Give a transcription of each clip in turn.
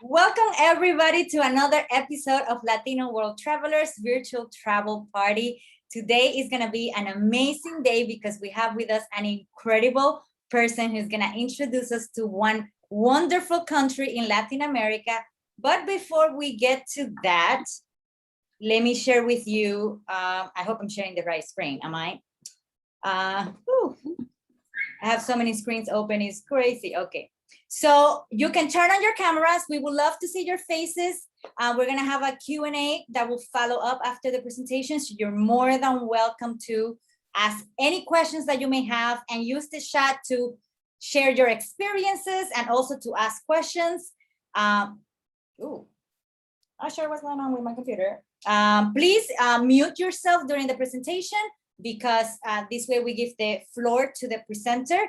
Welcome everybody to another episode of Latino World Travelers virtual travel party. Today is going to be an amazing day because we have with us an incredible person who's going to introduce us to one wonderful country in Latin America. But before we get to that, let me share with you, I hope I'm sharing the right screen, am I? I have so many screens open, it's crazy. Okay. So you can turn on your cameras. We would love to see your faces. We're going to have a Q&A that will follow up after the presentation. So you're more than welcome to ask any questions that you may have and use the chat to share your experiences and also to ask questions. Not sure what's going on with my computer. Please mute yourself during the presentation because this way we give the floor to the presenter.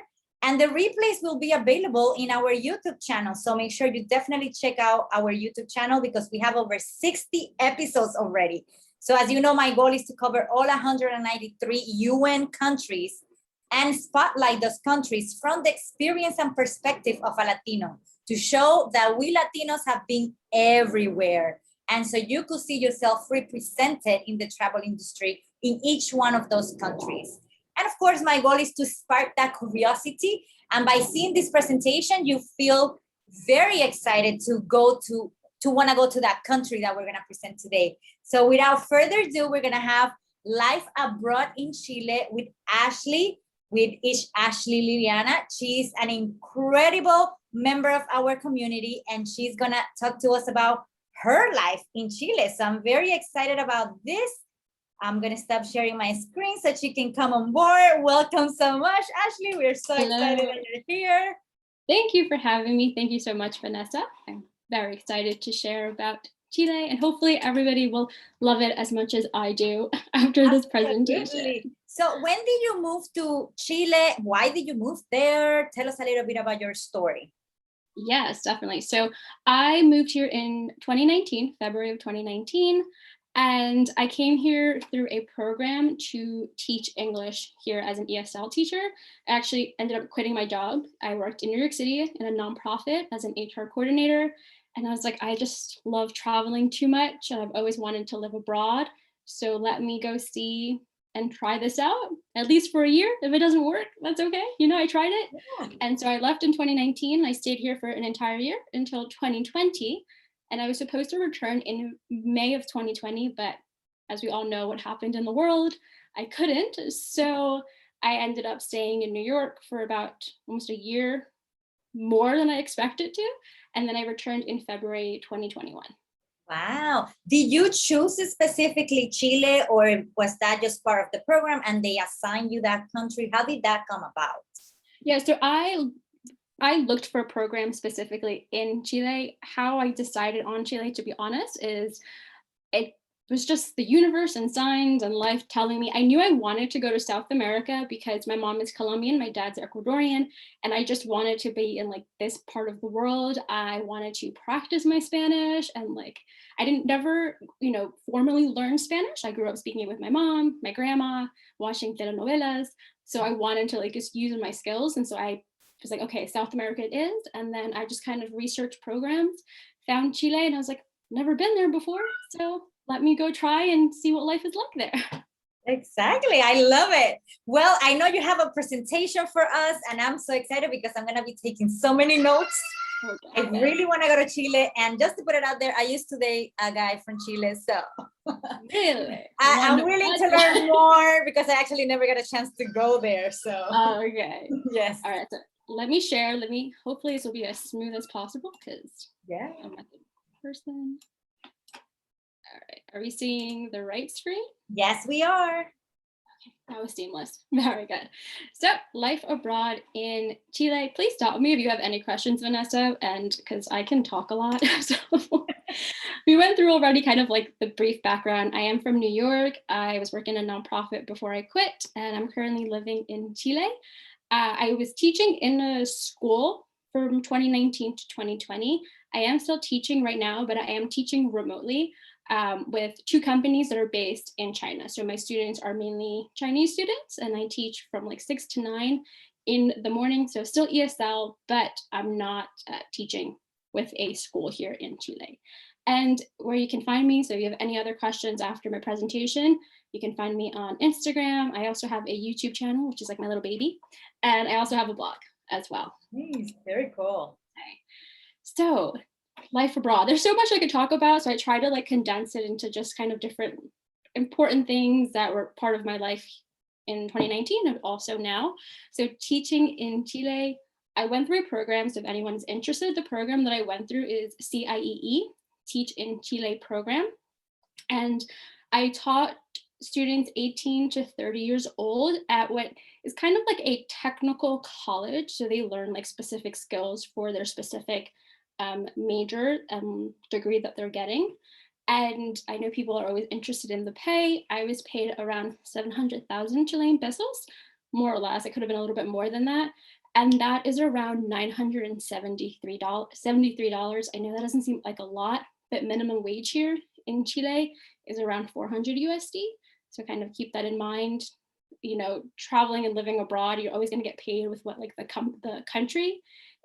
And the replays will be available in our YouTube channel. So make sure you definitely check out our YouTube channel because we have over 60 episodes already. So as you know, my goal is to cover all 193 UN countries and spotlight those countries from the experience and perspective of a Latino to show that we Latinos have been everywhere. And so you could see yourself represented in the travel industry in each one of those countries. And of course, my goal is to spark that curiosity. And by seeing this presentation, you feel very excited to want to go to that country that we're going to present today. So without further ado, we're going to have Life Abroad in Chile with Ashely, Ashely Liliana. She's an incredible member of our community, and she's going to talk to us about her life in Chile. So I'm very excited about this. I'm going to stop sharing my screen so she can come on board. Welcome so much, Ashely. We're so excited that you're here. Thank you for having me. Thank you so much, Vanessa. I'm very excited to share about Chile, and hopefully everybody will love it as much as I do after this presentation. So when did you move to Chile? Why did you move there? Tell us a little bit about your story. Yes, definitely. So I moved here in 2019, February of 2019. And I came here through a program to teach English here as an ESL teacher. I actually ended up quitting my job. I worked in New York City in a nonprofit as an HR coordinator. And I was like, I just love traveling too much. And I've always wanted to live abroad. So let me go see and try this out, at least for a year. If it doesn't work, that's okay. You know, I tried it. Yeah. And so I left in 2019. I stayed here for an entire year until 2020. And I was supposed to return in May of 2020, but as we all know what happened in the world, I couldn't. So I ended up staying in New York for about almost a year, more than I expected to. And then I returned in February 2021. Wow. Did you choose specifically Chile, or was that just part of the program and they assigned you that country? How did that come about? Yeah, so I looked for a program specifically in Chile. How I decided on Chile, to be honest, is it was just the universe and signs and life telling me. I knew I wanted to go to South America because my mom is Colombian, my dad's Ecuadorian, and I just wanted to be in like this part of the world. I wanted to practice my Spanish, and like I didn't never, formally learn Spanish. I grew up speaking it with my mom, my grandma, watching telenovelas. So I wanted to like just use my skills, and so I was like, okay, South America it is. And then I just kind of researched programs, found Chile, and I was like, never been there before. So let me go try and see what life is like there. Exactly. I love it. Well, I know you have a presentation for us, and I'm so excited because I'm going to be taking so many notes. Okay. I really want to go to Chile. And just to put it out there, I used to date a guy from Chile. So really? I'm willing to learn more because I actually never got a chance to go there. So okay. Yes. All right. So let me share. Hopefully this will be as smooth as possible because I'm not the person. All right. Are we seeing the right screen? Yes, we are. Okay, that was seamless. Very good. So life abroad in Chile. Please stop me if you have any questions, Vanessa, and because I can talk a lot. So we went through already kind of like the brief background. I am from New York. I was working in a nonprofit before I quit, and I'm currently living in Chile. I was teaching in a school from 2019 to 2020. I am still teaching right now, but I am teaching remotely with two companies that are based in China. So my students are mainly Chinese students, and I teach from like 6 to 9 in the morning. So still ESL, but I'm not teaching with a school here in Chile. And where you can find me, so if you have any other questions after my presentation, you can find me on Instagram. I also have a YouTube channel, which is like my little baby. And I also have a blog as well. Nice, very cool. Okay. So life abroad, there's so much I could talk about. So I try to like condense it into just kind of different important things that were part of my life in 2019 and also now. So teaching in Chile, I went through a program. So if anyone's interested, the program that I went through is CIEE, Teach in Chile program. And I taught students 18 to 30 years old at what is kind of like a technical college. So they learn like specific skills for their specific major degree that they're getting. And I know people are always interested in the pay. I was paid around 700,000 Chilean pesos, more or less. It could have been a little bit more than that. And that is around $973. I know that doesn't seem like a lot, but minimum wage here in Chile is around 400 USD. So kind of keep that in mind. You know, traveling and living abroad, you're always going to get paid with what like the country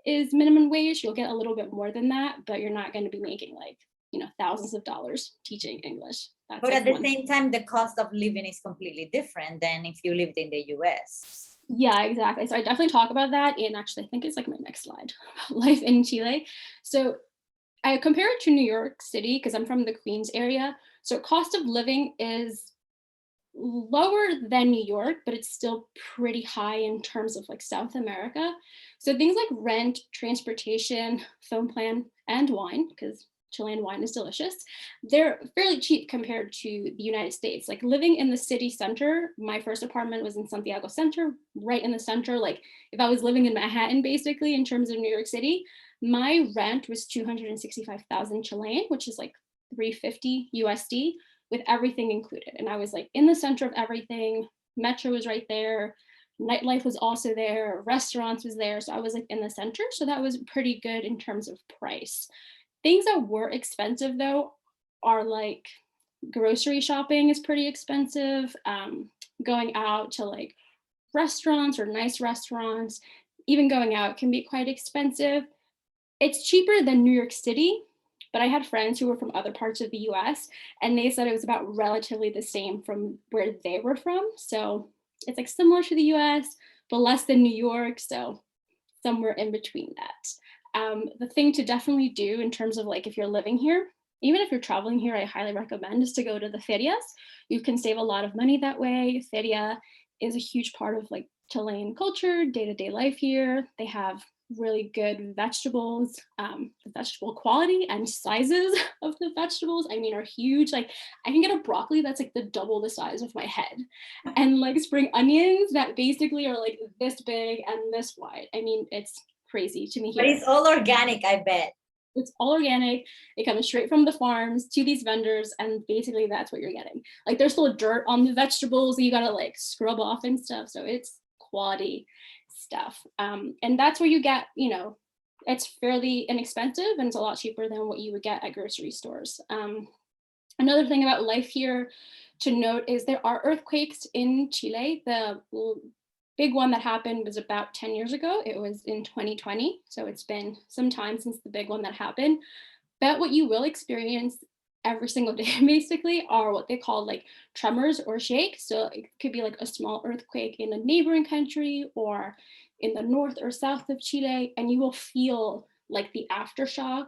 is minimum wage. You'll get a little bit more than that, but you're not going to be making like, you know, thousands of dollars teaching English. That's but like at the same time, the cost of living is completely different than if you lived in the US. Yeah, exactly. So I definitely talk about that. And actually, I think it's like my next slide about life in Chile. So I compare it to New York City because I'm from the Queens area. So cost of living is lower than New York, but it's still pretty high in terms of like South America. So things like rent, transportation, phone plan, and wine, because Chilean wine is delicious, they're fairly cheap compared to the United States. Like living in the city center, my first apartment was in Santiago Center, right in the center. Like if I was living in Manhattan, basically, in terms of New York City, my rent was 265,000 Chilean, which is like 350 USD with everything included. And I was like in the center of everything. Metro was right there. Nightlife was also there. Restaurants was there. So I was like in the center. So that was pretty good in terms of price. Things that were expensive though are like grocery shopping is pretty expensive. Going out to like restaurants or nice restaurants, even going out can be quite expensive. It's cheaper than New York City, but I had friends who were from other parts of the US and they said it was about relatively the same from where they were from. So it's like similar to the US, but less than New York. So somewhere in between that. The thing to definitely do in terms of like if you're living here, even if you're traveling here, I highly recommend is to go to the ferias. You can save a lot of money that way. Feria is a huge part of like Chilean culture, day-to-day life here. They have really good vegetables. The vegetable quality and sizes of the vegetables, I mean, are huge. Like I can get a broccoli that's like the double the size of my head, and like spring onions that basically are like this big and this wide. I mean, it's crazy to me here. But it's all organic, I bet. It's all organic. It comes straight from the farms to these vendors, and basically that's what you're getting. Like there's still dirt on the vegetables that you gotta like scrub off and stuff. So it's quality stuff. And that's where you get, you know, it's fairly inexpensive and it's a lot cheaper than what you would get at grocery stores. Another thing about life here to note is there are earthquakes in Chile. The big one that happened was about 10 years ago. It was in 2020. So it's been some time since the big one that happened. But what you will experience every single day basically are what they call like tremors or shakes. So it could be like a small earthquake in a neighboring country or in the north or south of Chile, and you will feel like the aftershock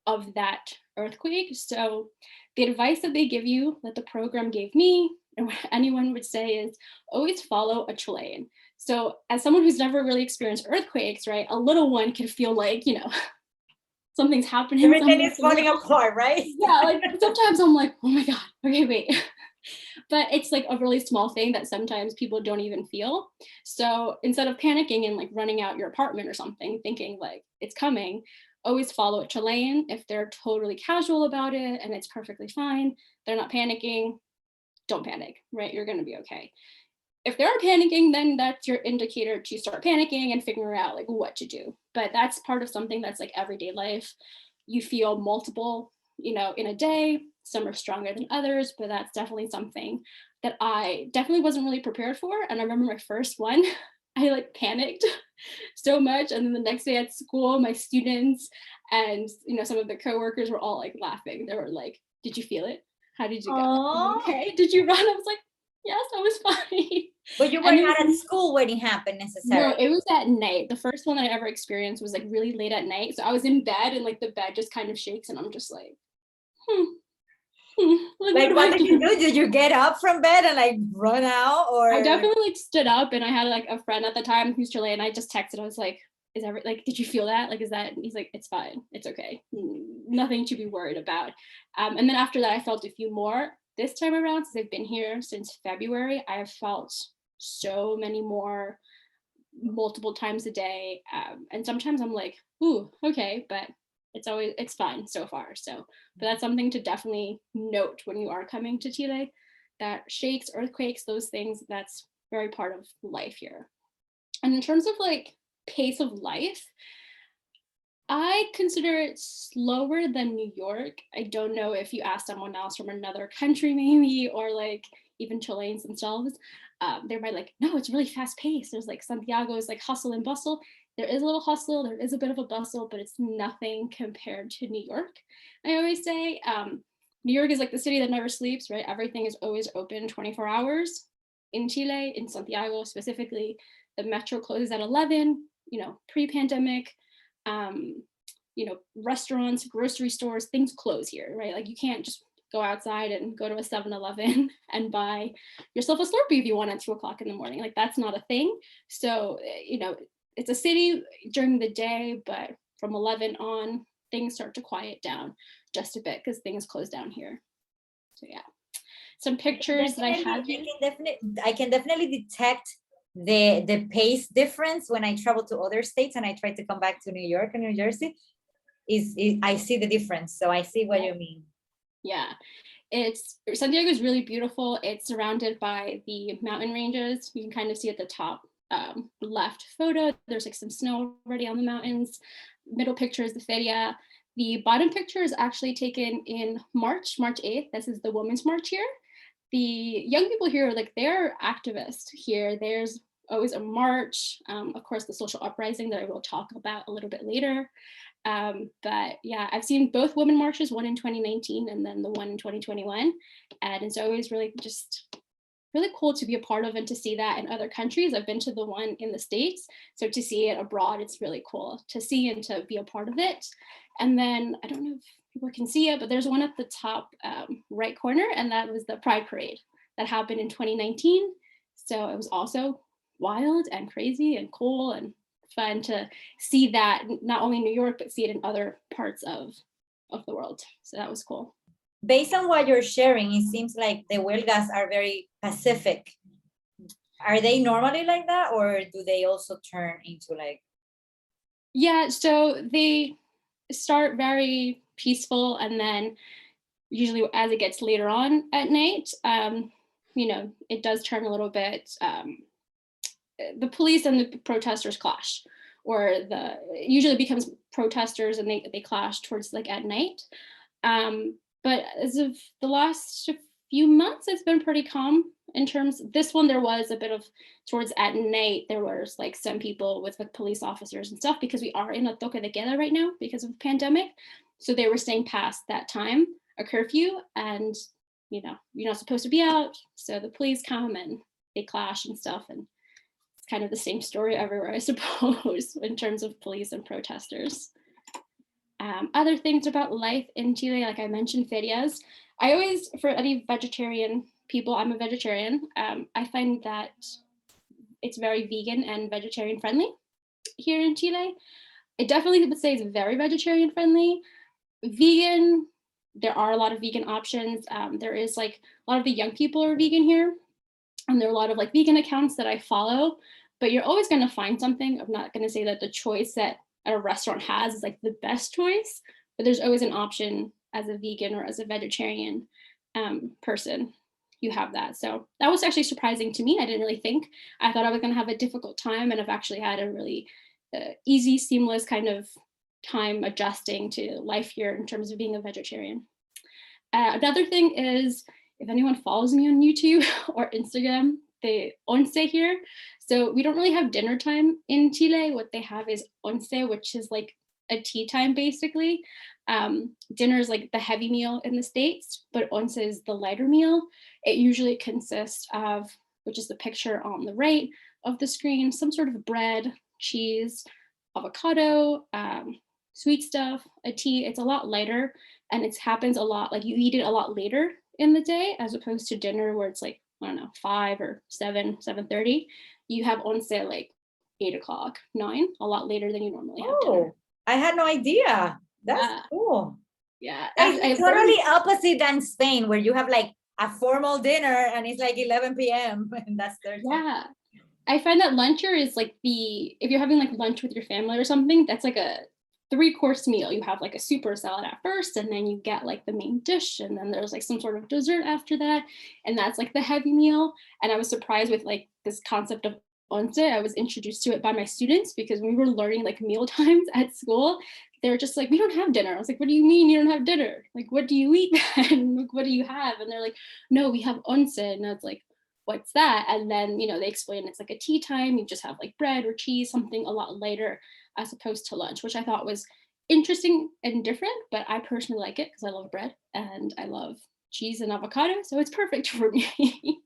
of that earthquake. So the advice that they give you, that the program gave me, and what anyone would say is always follow a Chilean. So as someone who's never really experienced earthquakes, right, a little one could feel like, you know, something's happening. Everything is falling apart, right? Yeah, like sometimes I'm like, oh my God, okay, wait. But it's like a really small thing that sometimes people don't even feel. So instead of panicking and like running out your apartment or something, thinking like it's coming, always follow a Chilean. If they're totally casual about it and it's perfectly fine, they're not panicking, don't panic, right? You're gonna be okay. If they're panicking, then that's your indicator to start panicking and figuring out like what to do. But that's part of something that's like everyday life. You feel multiple, you know, in a day. Some are stronger than others, but that's definitely something that I definitely wasn't really prepared for. And I remember my first one I like panicked so much. And then the next day at school, my students and some of the coworkers were all like laughing. They were like, "Did you feel it? How did you go? Are you Oh, okay? Did you run?" I was like, "Yes, I was fine." but you were And it not at was school when it happened no, necessarily. it was at night. The first one that I ever experienced was like really late at night. So I was in bed and like the bed just kind of shakes and I'm just like, hmm, like what Like, do what I did you do? do? Did you get up from bed and like run out, I or? definitely like stood up and I had like a friend at the time who's Chilean. I just texted. I was like, "Is that like? Did you feel that? Like, is that?" He's like, "It's fine. It's okay. Nothing to be worried about." And then after that, I felt a few more. This time around, since I've been here since February, I have felt so many more, multiple times a day. And sometimes I'm like, "Ooh, okay," but it's fine so far. So, but that's something to definitely note when you are coming to Chile, that shakes, earthquakes, those things, that's very part of life here. And in terms of like pace of life, I consider it slower than New York. I don't know if you ask someone else from another country, maybe, or like even Chileans themselves, they might like, no, it's really fast paced. There's like Santiago is like hustle and bustle. There is a little hustle, there is a bit of a bustle, but it's nothing compared to New York. I always say New York is like the city that never sleeps, right? Everything is always open 24 hours. In Chile, in Santiago specifically, the metro closes at 11, pre-pandemic. Um, restaurants, grocery stores, things close here, right? Like you can't just go outside and go to a 7-Eleven and buy yourself a Slurpee if you want at 2 o'clock in the morning. Like that's not a thing. So, it's a city during the day, but from 11 on, things start to quiet down just a bit because things close down here. So yeah, some pictures that I have here. I can definitely detect the pace difference when I travel to other states and I try to come back to New York and New Jersey. I see the difference, so I see what you mean. Yeah, Santiago is really beautiful. It's surrounded by the mountain ranges. You can kind of see at the top left photo, there's like some snow already on the mountains. Middle picture is the feria. The bottom picture is actually taken in March 8th. This is the Women's March here. The young people here are like, they're activists here. There's always a march. Of course, the social uprising that I will talk about a little bit later. But yeah, I've seen both women marches, one in 2019 and then the one in 2021. And it's always really just really cool to be a part of and to see that in other countries. I've been to the one in the States. So to see it abroad, it's really cool to see and to be a part of it. And then I don't know if people can see it, but there's one at the top right corner, and that was the Pride Parade that happened in 2019. So it was also wild and crazy and cool and fun to see that, not only in New York, but see it in other parts of the world. So that was cool. Based on what you're sharing, it seems like the huelgas are very pacific. Are they normally like that, or do they also turn into like? Yeah, so they start very peaceful, and then usually as it gets later on at night, it does turn a little bit. The police and the protesters clash, or the usually becomes protesters and they clash towards like at night. But as of the last few months, it's been pretty calm. In terms this one, there was a bit of towards at night, there was like some people with like police officers and stuff, because we are in a toque de queda right now because of the pandemic. So they were staying past that time, a curfew, and you're not supposed to be out. So the police come and they clash and stuff, and it's kind of the same story everywhere, I suppose, in terms of police and protesters. Other things about life in Chile, like I mentioned, ferias. I always, for any vegetarian people, I'm a vegetarian. I find that it's very vegan and vegetarian friendly here in Chile. I definitely would say it's very vegetarian friendly. Vegan, there are a lot of vegan options. There is like a lot of the young people are vegan here, and there are a lot of like vegan accounts that I follow, but you're always going to find something. I'm not going to say that the choice that a restaurant has is like the best choice, but there's always an option as a vegan or as a vegetarian person. You have that. So that was actually surprising to me. I didn't really think. I thought I was going to have a difficult time, and I've actually had a really easy, seamless kind of time adjusting to life here in terms of being a vegetarian. Another thing is, if anyone follows me on YouTube or Instagram, the once here. So we don't really have dinner time in Chile. What they have is once, which is like a tea time basically. Dinner is like the heavy meal in the States, but once is the lighter meal. It usually consists of, which is the picture on the right of the screen, some sort of bread, cheese, avocado, sweet stuff, a tea. It's a lot lighter, and it happens a lot, like you eat it a lot later in the day as opposed to dinner where it's like, I don't know, 5 or 7, 7:30. You have once like 8 o'clock, 9, a lot later than you normally have dinner. Oh, I had no idea. That's cool. Yeah. It's totally opposite than Spain, where you have like a formal dinner and it's like 11 p.m. and that's 13. Yeah. I find that luncher is like if you're having like lunch with your family or something, that's like a 3-course meal. You have like a soup or salad at first, and then you get like the main dish, and then there's like some sort of dessert after that, and that's like the heavy meal. And I was surprised with like this concept of once. I was introduced to it by my students because when we were learning like meal times at school, they were just like, we don't have dinner. I was like, what do you mean you don't have dinner? Like, what do you eat then? Like, what do you have? And they're like, no, we have once. And I was like, what's that? And then, they explain it's like a tea time. You just have like bread or cheese, something a lot lighter as opposed to lunch, which I thought was interesting and different, but I personally like it because I love bread and I love cheese and avocado. So it's perfect for me.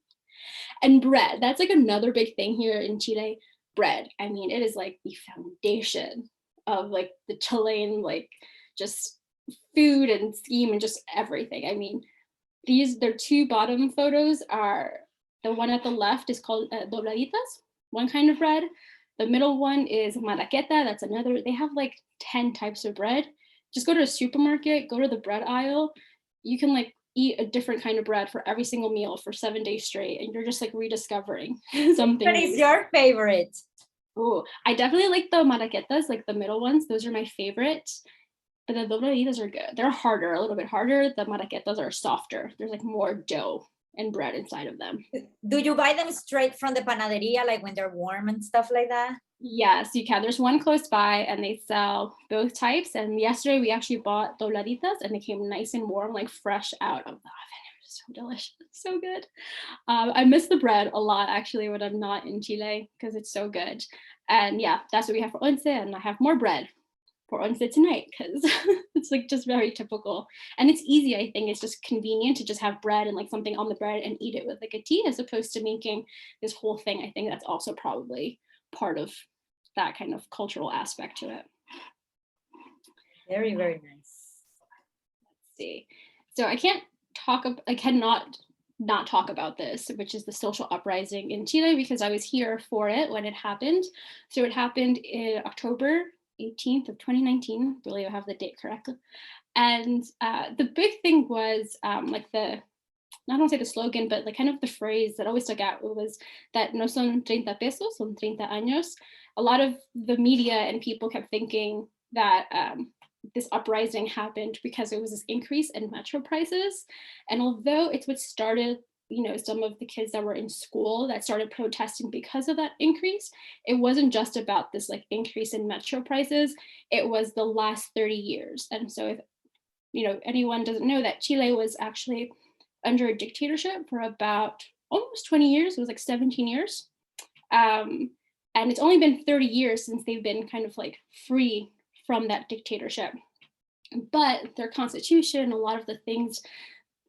And bread, that's like another big thing here in Chile. Bread, I mean, it is like the foundation of like the Chilean, like just food and scheme and just everything. I mean, their 2 bottom photos are, the one at the left is called dobladitas, one kind of bread. The middle one is maraqueta, that's another. They have like 10 types of bread. Just go to a supermarket, go to the bread aisle. You can like eat a different kind of bread for every single meal for 7 days straight, and you're just like rediscovering something. What is your favorite? Oh, I definitely like the maraquetas, like the middle ones. Those are my favorite. But the dobladitas are good. They're harder, a little bit harder. The maraquetas are softer. There's like more dough and bread inside of them. Do you buy them straight from the panaderia, like when they're warm and stuff like that? Yes, you can. There's one close by and they sell both types. And yesterday we actually bought dobladitas and they came nice and warm, like fresh out of the oven. It was so delicious, so good. I miss the bread a lot actually when I'm not in Chile because it's so good. And yeah, that's what we have for once, and I have more bread for once tonight because it's like just very typical, and it's easy. I think it's just convenient to just have bread and like something on the bread and eat it with like a tea as opposed to making this whole thing. I think that's also probably part of that kind of cultural aspect to it. Very, very nice. Let's see. So I cannot not talk about this, which is the social uprising in Chile, because I was here for it when it happened. So it happened in October 18th of 2019, I believe I have the date correct. And the big thing was like I don't want to say the slogan, but like kind of the phrase that always stuck out was that no son 30 pesos, son 30 años. A lot of the media and people kept thinking that this uprising happened because it was this increase in metro prices. And although it's what started, some of the kids that were in school that started protesting because of that increase, it wasn't just about this like increase in metro prices, it was the last 30 years. And so if, anyone doesn't know that Chile was actually under a dictatorship for about almost 20 years, it was like 17 years. And it's only been 30 years since they've been kind of like free from that dictatorship. But their constitution, a lot of the things,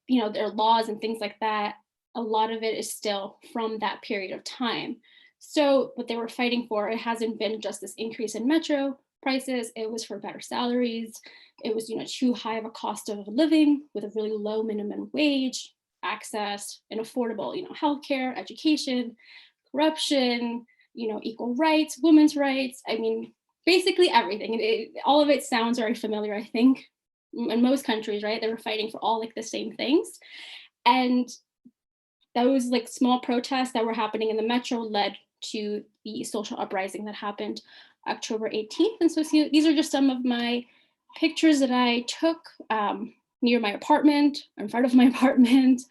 their laws and things like that, a lot of it is still from that period of time. So what they were fighting for, it hasn't been just this increase in metro prices, it was for better salaries. It was, too high of a cost of living with a really low minimum wage, access and affordable, healthcare, education, corruption, equal rights, women's rights. I mean, basically everything. All of it sounds very familiar, I think, in most countries, right? They were fighting for all like the same things. And those like small protests that were happening in the metro led to the social uprising that happened October 18th. And so these are just some of my pictures that I took near my apartment, or in front of my apartment,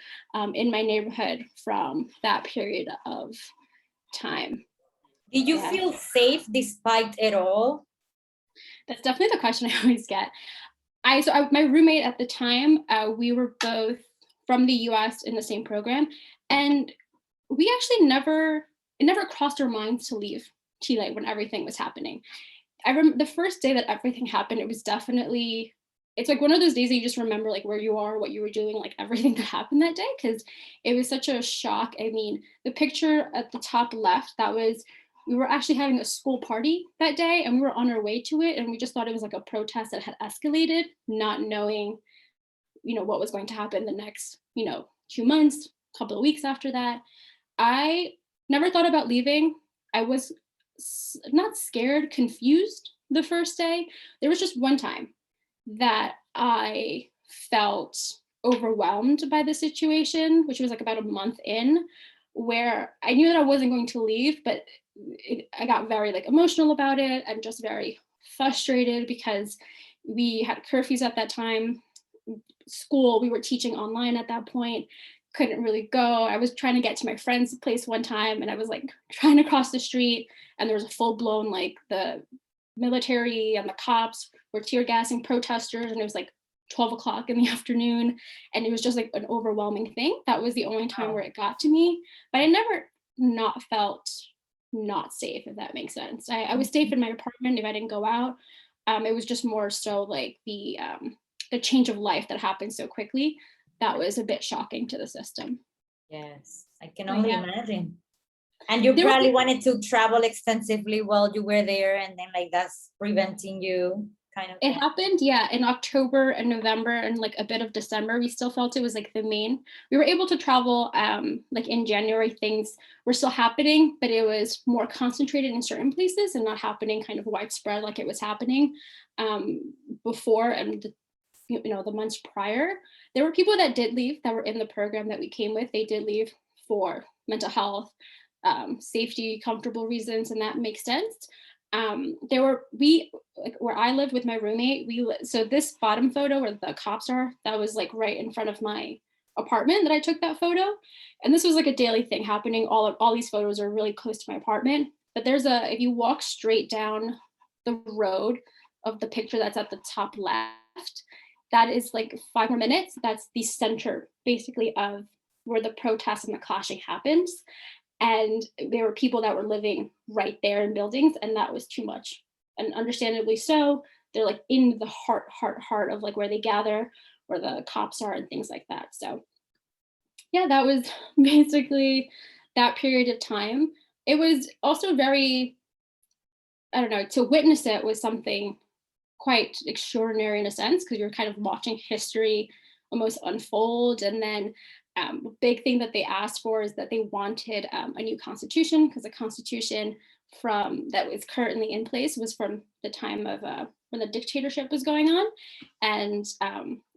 in my neighborhood from that period of time. Did you feel safe despite it all? That's definitely the question I always get. My roommate at the time, we were both from the US in the same program. And we actually it never crossed our minds to leave Chile when everything was happening. I remember the first day that everything happened, it was definitely, it's like one of those days that you just remember like where you are, what you were doing, like everything that happened that day, because it was such a shock. I mean, the picture at the top left, we were actually having a school party that day and we were on our way to it. And we just thought it was like a protest that had escalated, not knowing, what was going to happen the next, 2 months, couple of weeks after that. I never thought about leaving. I was not scared, confused the first day. There was just one time that I felt overwhelmed by the situation, which was like about a month in, where I knew that I wasn't going to leave, but I got very like emotional about it and just very frustrated because we had curfews at that time. School, we were teaching online at that point, couldn't really go. I was trying to get to my friend's place one time and I was like trying to cross the street and there was a full-blown like the military and the cops were tear gassing protesters and it was like 12 o'clock in the afternoon and it was just like an overwhelming thing. That was the only time where it got to me, but I never not felt not safe, if that makes sense. I was safe in my apartment if I didn't go out. It was just more so like the change of life that happened so quickly. That was a bit shocking to the system. Yes, I can only Yeah. imagine. And you probably wanted to travel extensively while you were there, and then like that's preventing you kind of It thing. happened, yeah, in October and November and like a bit of December. We still felt it was like the main. We were able to travel like in January, things were still happening, but it was more concentrated in certain places and not happening kind of widespread like it was happening before and the months prior. There were people that did leave that were in the program that we came with. They did leave for mental health, safety, comfortable reasons, and that makes sense. We like where I lived with my roommate, so this bottom photo where the cops are, that was like right in front of my apartment that I took that photo. And this was like a daily thing happening. All these photos are really close to my apartment. But if you walk straight down the road of the picture that's at the top left, that is like 5 more minutes. That's the center basically of where the protest and the clashing happens. And there were people that were living right there in buildings, and that was too much. And understandably so, they're like in the heart of like where they gather, where the cops are and things like that. So yeah, that was basically that period of time. It was also very, I don't know, to witness it was something quite extraordinary in a sense because you're kind of watching history almost unfold. And then a big thing that they asked for is that they wanted a new constitution because the constitution that was currently in place was from the time of when the dictatorship was going on. And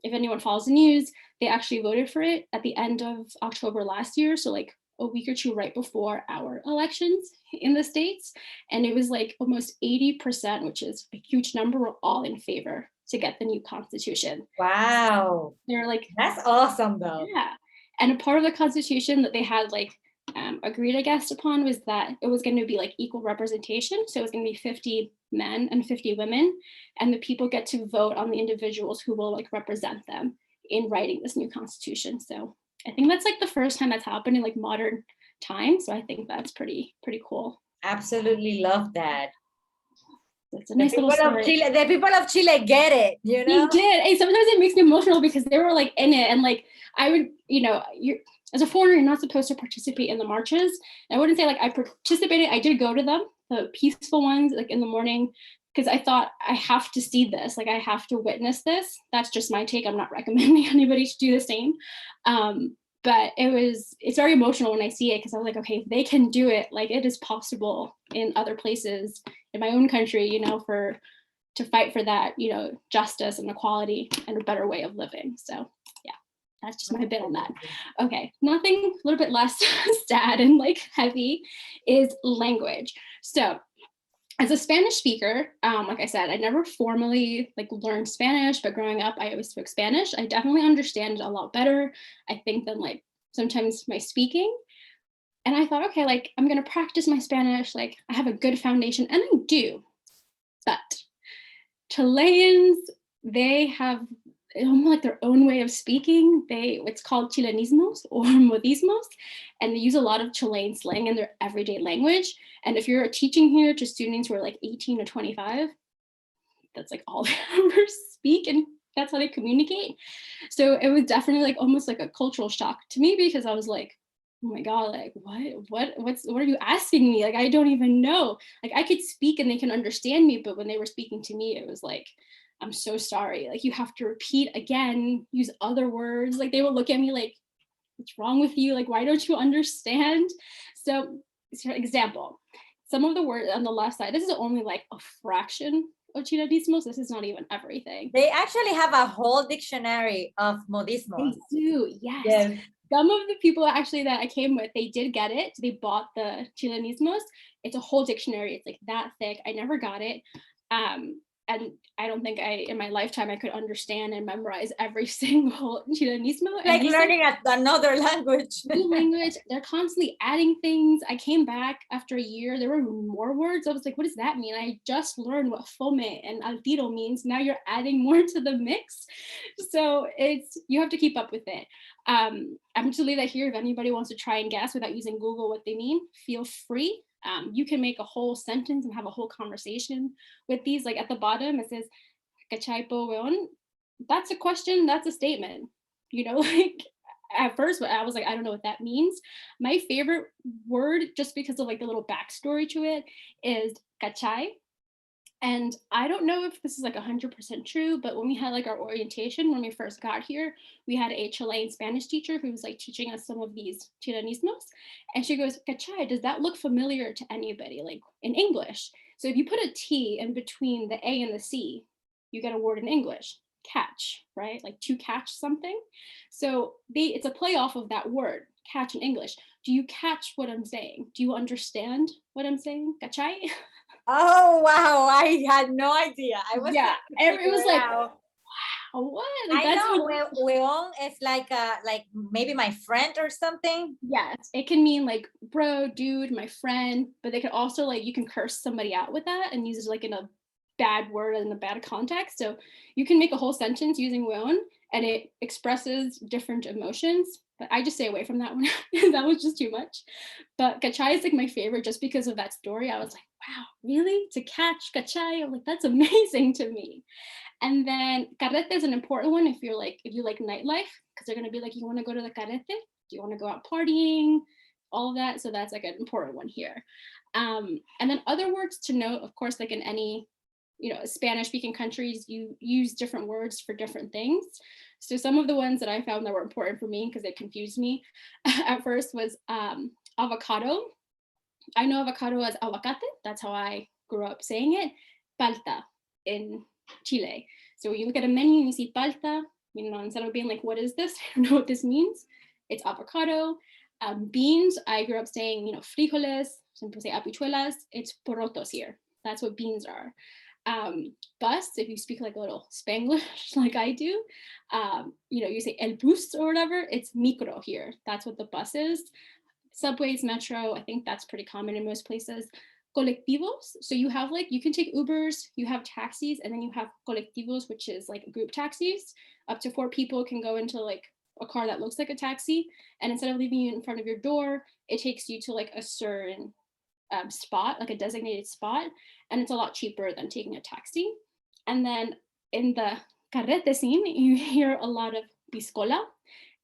if anyone follows the news, they actually voted for it at the end of October last year. So like a week or two right before our elections in the States. And it was like almost 80%, which is a huge number, were all in favor to get the new constitution. Wow. They're like, that's awesome though. Yeah. And a part of the constitution that they had like agreed, I guess, upon was that it was going to be like equal representation. So it was going to be 50 men and 50 women. And the people get to vote on the individuals who will like represent them in writing this new constitution. So I think that's like the first time that's happened in like modern times. So I think that's pretty cool. Absolutely love that. That's a nice little story. The people of Chile get it, you know? They did. Hey, sometimes it makes me emotional because they were like in it, and like I would, you're as a foreigner, you're not supposed to participate in the marches. I wouldn't say like I participated. I did go to them, the peaceful ones, like in the morning, because I thought I have to see this, like I have to witness this. That's just my take. I'm not recommending anybody to do the same. But it's very emotional when I see it because I was like, okay, if they can do it, like it is possible in other places in my own country, to fight for that, justice and equality and a better way of living. So yeah, that's just my bit on that. Okay, nothing a little bit less sad and like heavy is language. So as a Spanish speaker, like I said, I never formally like learned Spanish, but growing up, I always spoke Spanish. I definitely understand it a lot better, I think, than like sometimes my speaking. And I thought, okay, like I'm gonna practice my Spanish, like I have a good foundation, and I do. But Chileans, they have almost like their own way of speaking. It's called Chilenismos or modismos, and they use a lot of Chilean slang in their everyday language. And if you're teaching here to students who are like 18 to 25, that's like all they ever speak, and that's how they communicate. So it was definitely like almost like a cultural shock to me, because I was like, oh my God, like what are you asking me? Like, I don't even know. Like, I could speak and they can understand me, but when they were speaking to me, it was like, I'm so sorry. Like, you have to repeat again, use other words. Like, they would look at me like, what's wrong with you? Like, why don't you understand? So, for example, some of the words on the left side, this is only like a fraction of Chilenismos. This is not even everything. They actually have a whole dictionary of modismos. They do, yes. Yes. Some of the people actually that I came with, they did get it. They bought the Chilenismos. It's a whole dictionary. It's like that thick. I never got it. And I don't think in my lifetime, I could understand and memorize every single Chilenismo. Like learning another language. New language. They're constantly adding things. I came back after a year. There were more words. I was like, what does that mean? I just learned what fome and altiro means. Now you're adding more to the mix. So you have to keep up with it. I'm going to leave that here. If anybody wants to try and guess without using Google what they mean, feel free. You can make a whole sentence and have a whole conversation with these. Like at the bottom, it says, "Cachai po weon?" That's a question, that's a statement. Like at first I was like, I don't know what that means. My favorite word, just because of like the little backstory to it, is cachai. And I don't know if this is like 100% true, but when we had like our orientation, when we first got here, we had a Chilean Spanish teacher who was like teaching us some of these Chilenismos. And she goes, "Cachai, does that look familiar to anybody, like in English?" So if you put a T in between the A and the C, you get a word in English, catch, right? Like to catch something. So it's a play off of that word, catch in English. Do you catch what I'm saying? Do you understand what I'm saying? Cachai? Oh, wow. I had no idea. I was it was like, wow, what? Like, I know weon is like maybe my friend or something. Yes, it can mean like bro, dude, my friend, but they could also like, you can curse somebody out with that and use it like in a bad word in a bad context. So you can make a whole sentence using weon and it expresses different emotions. But I just stay away from that one. That was just too much. But cachai is like my favorite just because of that story. I was like, wow, really? To catch cachai? I'm like, that's amazing to me. And then carrete is an important one if you like nightlife, because they're gonna be like, you want to go to the carrete? Do you want to go out partying? All of that. So that's like an important one here. And then other words to note, of course, like in any Spanish speaking countries, you use different words for different things. So some of the ones that I found that were important for me, because it confused me at first, was avocado. I know avocado as aguacate. That's how I grew up saying it. Palta in Chile. So when you look at a menu and you see palta, instead of being like, what is this? I don't know what this means. It's avocado. Beans, I grew up saying, frijoles, some people say habichuelas. It's porotos here. That's what beans are. Bus, if you speak like a little Spanglish like I do, you say el bus or whatever, it's micro here. That's what the bus is. Subways, metro, I think that's pretty common in most places. Colectivos, so you have you can take Ubers, you have taxis, and then you have colectivos, which is like group taxis. Up to 4 people can go into like a car that looks like a taxi, and instead of leaving you in front of your door, it takes you to like a certain spot, like a designated spot, and it's a lot cheaper than taking a taxi. And then in the carrete scene, you hear a lot of piscola,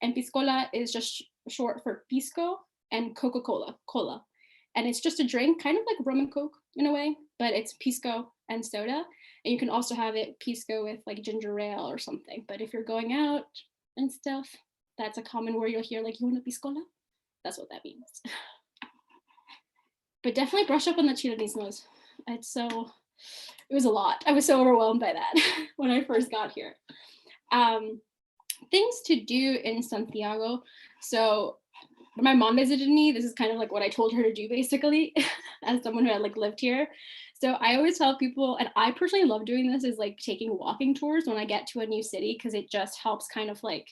and piscola is just short for pisco and Coca-Cola, cola. And it's just a drink, kind of like rum and Coke in a way, but it's pisco and soda. And you can also have it pisco with like ginger ale or something. But if you're going out and stuff, that's a common word you'll hear, like, you want a piscola? That's what that means. But definitely brush up on the Chilenismos. It was a lot. I was so overwhelmed by that when I first got here. Things to do in Santiago. So when my mom visited me, this is kind of like what I told her to do basically, as someone who had like lived here. So I always tell people, and I personally love doing this, is like taking walking tours when I get to a new city, because it just helps kind of like,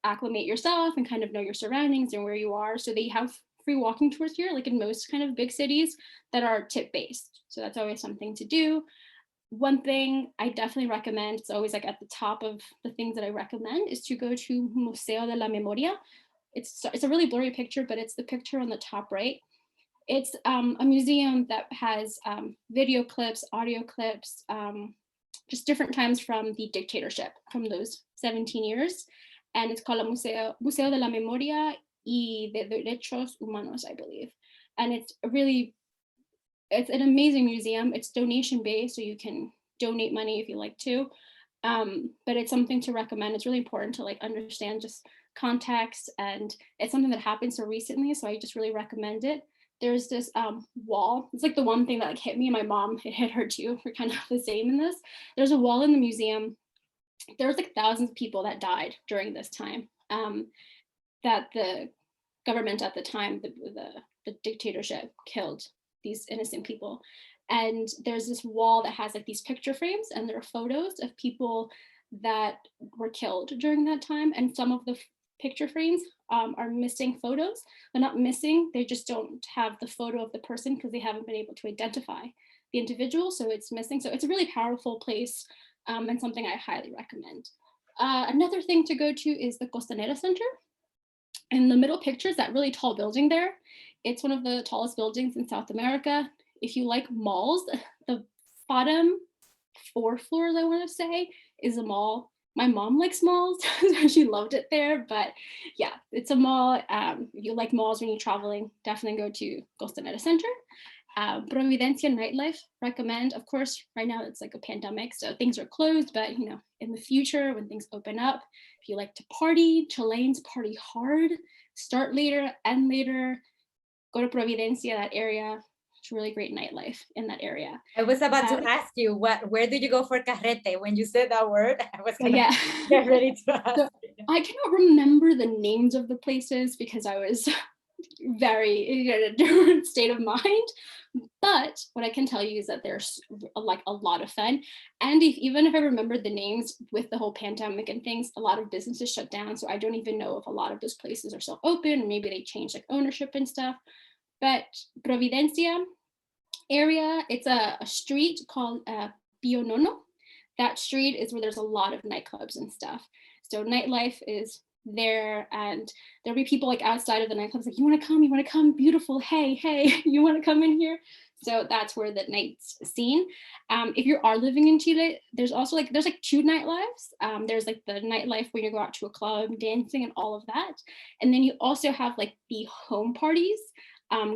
acclimate yourself and kind of know your surroundings and where you are. So they have free walking tours here, like in most kind of big cities, that are tip based. So that's always something to do. one thing I definitely recommend, it's always like at the top of the things that I recommend, is to go to Museo de la Memoria. It's a really blurry picture, but it's the picture on the top right. It's a museum that has video clips, audio clips, just different times from the dictatorship from those 17 years. And it's called Museo de la Memoria y de Derechos Humanos, I believe. And it's an amazing museum. It's donation based, so you can donate money if you like to. But it's something to recommend. It's really important to like understand just context, and it's something that happened so recently, so I just really recommend it. There's this wall. It's like the one thing that like hit me and my mom. It hit her too. We're kind of the same in this. There's a wall in the museum. There's like thousands of people that died during this time. That the government at the time, the dictatorship, killed these innocent people. And there's this wall that has like these picture frames, and there are photos of people that were killed during that time. And some of the picture frames are missing photos. They're not missing, they just don't have the photo of the person because they haven't been able to identify the individual, so it's missing. So it's a really powerful place, and something I highly recommend. Another thing to go to is the Costanera Center. In the middle picture is that really tall building there. It's one of the tallest buildings in South America. If you like malls, the bottom 4 floors, I want to say, is a mall. My mom likes malls, so she loved it there. But yeah, it's a mall. If you like malls when you're traveling, definitely go to Costanera Center. Providencia Nightlife, recommend. Of course, right now it's like a pandemic, so things are closed, but you know, in the future when things open up, if you like to party, Chileans party hard, start later, end later, go to Providencia, that area. It's really great nightlife in that area. I was about to ask you, where did you go for carrete? When you said that word, I was gonna Yeah. get ready to ask. So I cannot remember the names of the places because I was very in a different state of mind. But what I can tell you is that there's like a lot of fun. And even if I remember the names with the whole pandemic and things, a lot of businesses shut down. So I don't even know if a lot of those places are still open, or maybe they changed like ownership and stuff. But Providencia area, it's a street called Pio Nono. That street is where there's a lot of nightclubs and stuff. So nightlife is there, and there'll be people like outside of the nightclubs like, you want to come, beautiful, hey, you want to come in here? So that's where the night's scene. If you are living in Chile, there's also like, there's like 2 nightlives. There's like the nightlife where you go out to a club dancing and all of that, and then you also have like the home parties,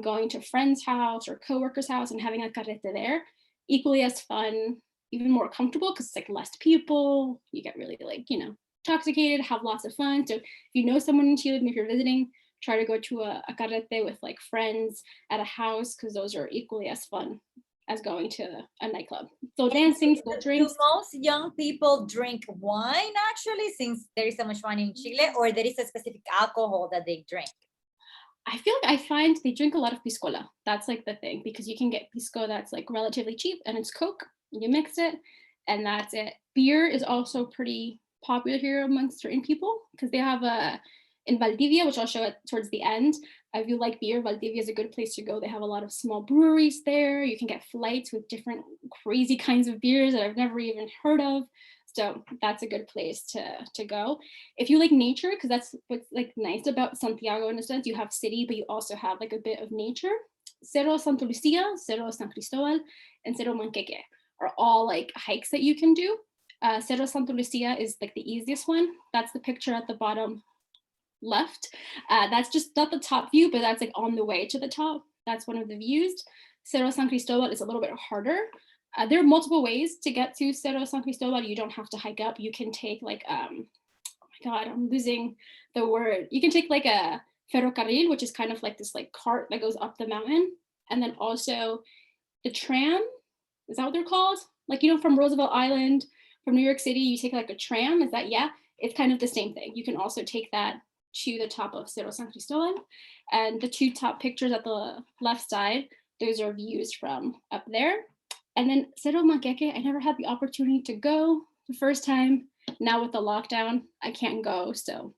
going to a friend's house or coworker's house and having a carrete there. Equally as fun, even more comfortable because it's like less people. You get really like, you know, intoxicated, have lots of fun. So if you know someone in Chile, if you're visiting, try to go to a carrete with like friends at a house, because those are equally as fun as going to a nightclub. So dancing, still drinks. Do most young people drink wine actually, since there is so much wine in Chile, or there is a specific alcohol that they drink? I feel like I find they drink a lot of piscola. That's like the thing, because you can get pisco that's like relatively cheap, and it's Coke, you mix it, and that's it. Beer is also pretty popular here amongst certain people, because they have in Valdivia, which I'll show it towards the end. If you like beer, Valdivia is a good place to go. They have a lot of small breweries there. You can get flights with different crazy kinds of beers that I've never even heard of. So that's a good place to go. If you like nature, because that's what's like nice about Santiago in a sense, you have city, but you also have like a bit of nature. Cerro Santa Lucia, Cerro San Cristobal, and Cerro Manqueque are all like hikes that you can do. Cerro Santa Lucia is like the easiest one. That's the picture at the bottom left. That's just not the top view, but that's like on the way to the top. That's one of the views. Cerro San Cristobal is a little bit harder. There are multiple ways to get to Cerro San Cristobal. You don't have to hike up. You can take like, oh my God, I'm losing the word. You can take like a ferrocarril, which is kind of like this like cart that goes up the mountain. And then also the tram, is that what they're called? Like, you know, from Roosevelt Island, from New York City, you take like a tram, is that, yeah? It's kind of the same thing. You can also take that to the top of Cerro San Cristobal. And the 2 top pictures at the left side, those are views from up there. And then Cerro Manqueque, I never had the opportunity to go the first time. Now with the lockdown, I can't go. So